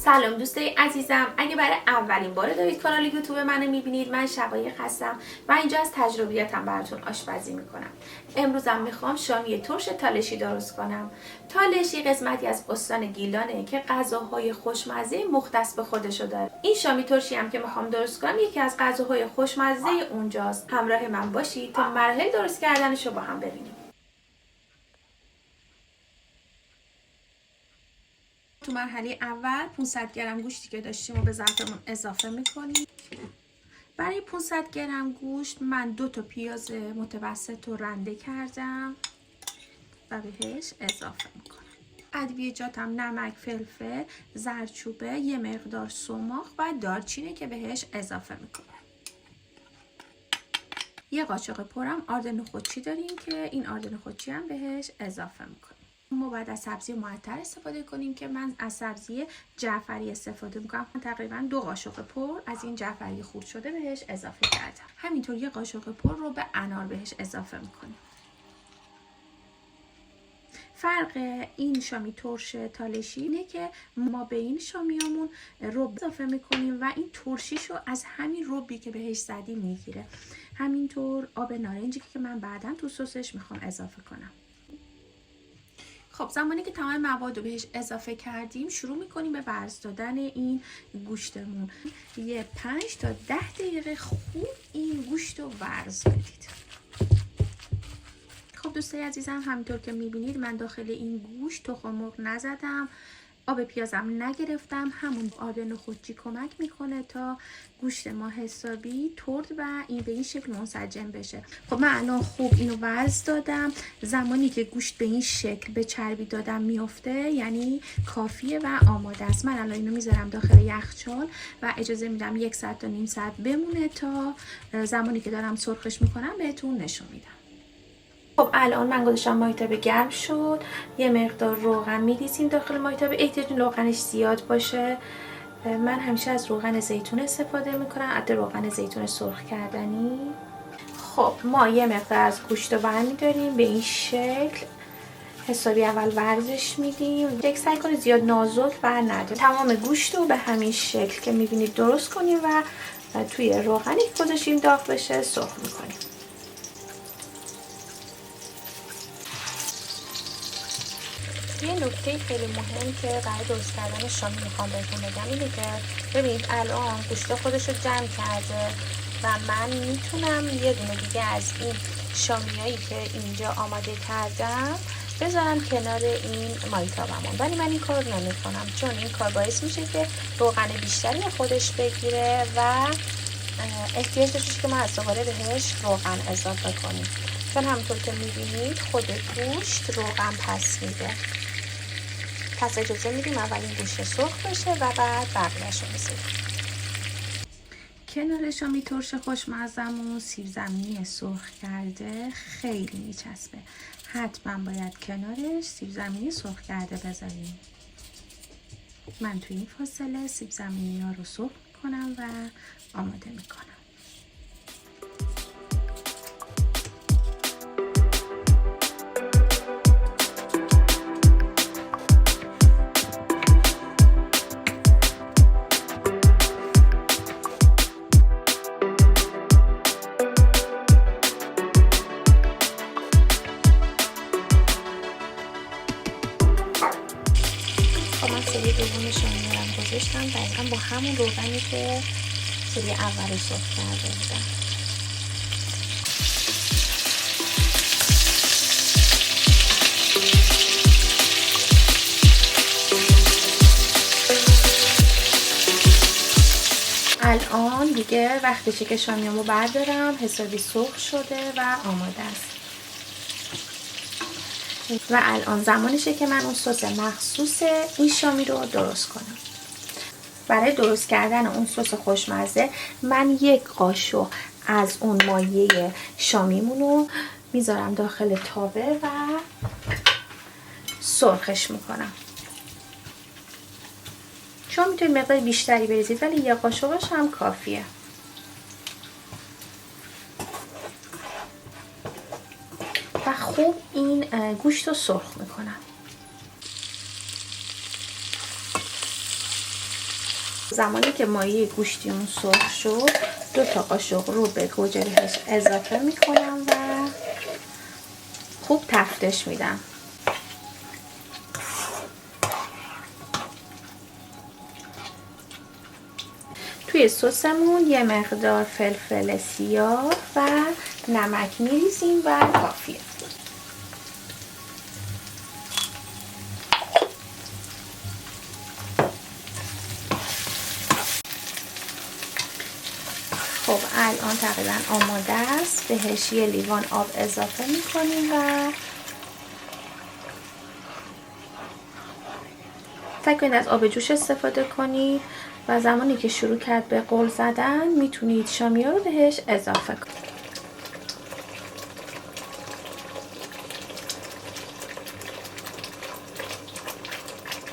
سلام دوستای عزیزم، اگه برای اولین بار دارید کانال یوتیوب منو میبینید، من شقایق هستم و اینجا از تجربیاتم براتون آشپزی میکنم. امروزم میخوام شامی ترش تالشی درست کنم. تالشی قسمتی از استان گیلانه که غذاهای خوشمزه مختص به خودشو داره. این شامی ترشی هم که میخوام درست کنم یکی از غذاهای خوشمزه اونجاست. همراه من باشید تا مراحل درست کردنشو با هم ببینیم. تو مرحله اول 500 گرم گوشتی که داشتیم رو به ظرفمون اضافه میکنیم. برای 500 گرم گوشت من 2 تا پیاز متوسط رو رنده کردم و بهش اضافه میکنم. ادویه‌جاتم نمک، فلفل، زردچوبه، یه مقدار سماق و دارچینی که بهش اضافه میکنم. یه قاشق پرم آرد نخودچی داریم که این آرد نخودچی هم بهش اضافه میکنیم. ما باید از سبزی معطر استفاده کنیم که من از سبزی جعفری استفاده میکنم. تقریبا 2 قاشق پر از این جعفری خورد شده بهش اضافه کردم. همینطور یه قاشق پر رو به انار بهش اضافه میکنیم. فرق این شامی ترش تالشی اینه که ما به این شامیامون رب اضافه میکنیم و این ترشیشو از همین ربی که بهش زدیم میگیره. همینطور آب نارنجی که من بعداً تو سسش میخوام اضافه کنم. خب زمانی که تمام مواد رو بهش اضافه کردیم شروع میکنیم به ورز دادن این گوشتمون. یه 5 تا 10 دقیقه خوب این گوشت رو ورز بدید. خب دوستای عزیزم، همینطور که میبینید من داخل این گوشت تخم مرغ نزدم، آب پیازم نگرفتم. همون آرد نخودچی کمک میکنه تا گوشت ما حسابی ترد و این به این شکل منسجم بشه. خب من الان خوب اینو ورز دادم. زمانی که گوشت به این شکل به چربی دادم میفته یعنی کافیه و آماده است. من الان اینو میذارم داخل یخچال و اجازه میدم 1 ساعت تا نیم ساعت بمونه تا زمانی که دارم سرخش میکنم بهتون نشون میدم. خب الان من گذاشتم مایتابه گرم شد. یه مقدار روغن میریزیم داخل مایتابه. احتیاج روغنش زیاد باشه. من همیشه از روغن زیتون استفاده میکنم، البته روغن زیتون سرخ کردنی. خب ما یه مقدار از گوشت رو برمیداریم به این شکل، حسابی اول ورزش میدیم. سعی کنید زیاد نازک بر نده. تمام گوشت رو به همین شکل که میبینید درست کنیم و توی روغنی که گذاشتیم داغ بشه سرخ میکنیم. یه نکته خیلی مهم که برای درست کردن شامی میخوام بهتون بگم اینه که ببینید الان گوشت خودش رو جمع کرده و من میتونم یه دونه دیگه از این شامیایی که اینجا آماده کردم بذارم کنار این مایتابمون، ولی من این کار نمیکنم چون این کار باعث میشه که روغن بیشتری خودش بگیره و احتیاج داشته که ما از دوباره بهش روغن اضافه کنیم، چون همونطور که میبینید خود گوشت روغن پس میده. پس اجازه میدیم اول این گوشت سرخ بشه و بعد بقیه‌شو میذاریم. کنار شامی ترش خوشمزه‌مون سیب زمینی سرخ کرده خیلی میچسبه. حتما باید کنارش سیب زمینی سرخ کرده بذاریم. من توی این فاصله سیب زمینی ها رو سرخ میکنم و آماده میکنم. من سری دوم شامی رو گذاشتم دقیقا با همون روغنی که سری اول سرخ کرده بودم. الان دیگه وقتشه که شامیامو بردارم. حسابی سرخ شده و آماده است. و الان زمانشه که من اون سس مخصوص این شامی رو درست کنم. برای درست کردن اون سس خوشمزه من 1 قاشق از اون مایه شامیمون رو میذارم داخل تاوه و سرخش میکنم. چون میتونید مقدار بیشتری بریزید ولی 1 قاشقش هم کافیه. و خوب این گوشت رو سرخ میکنم. زمانی که مایه گوشتیمون سرخ شد 2 تا قاشق رو به گوجه بهش اضافه میکنم و خوب تفتش میدم. توی سسمون یه مقدار فلفل سیاه و نمک میریزیم و کافیه. خب الان تقریبا آماده است. بهش یه لیوان آب اضافه میکنیم و سعی کنید از آب جوش استفاده کنید و زمانی که شروع کرد به غل زدن میتونید شامیار رو بهش اضافه کنید.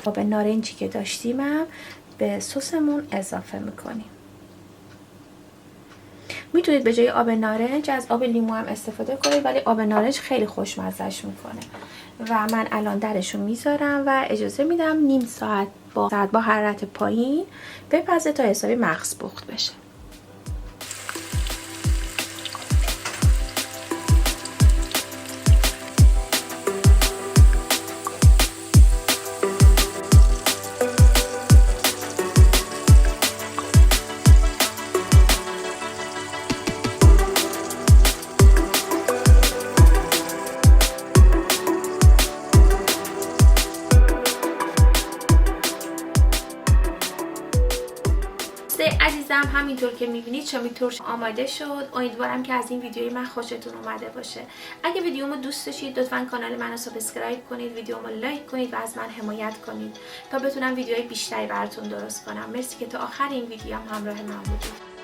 آب نارنجی که داشتیم به سسمون اضافه میکنیم. میتونید به جای آب نارنج از آب لیمو هم استفاده کنید، ولی آب نارنج خیلی خوشمزه‌اش میکنه. و من الان درشو میذارم و اجازه میدم نیم ساعت با حرارت پایین بپزه تا حسابی مغز پخت بشه. عزیزم همینطور که میبینید شامی آماده شد. امیدوارم که از این ویدیوی من خوشتون اومده باشه. اگه ویدیومو دوست داشتید لطفا کانال منو سابسکرایب کنید، ویدیومو لایک کنید و از من حمایت کنید تا بتونم ویدیوهای بیشتری براتون درست کنم. مرسی که تا آخر این ویدیو همراه من بودید.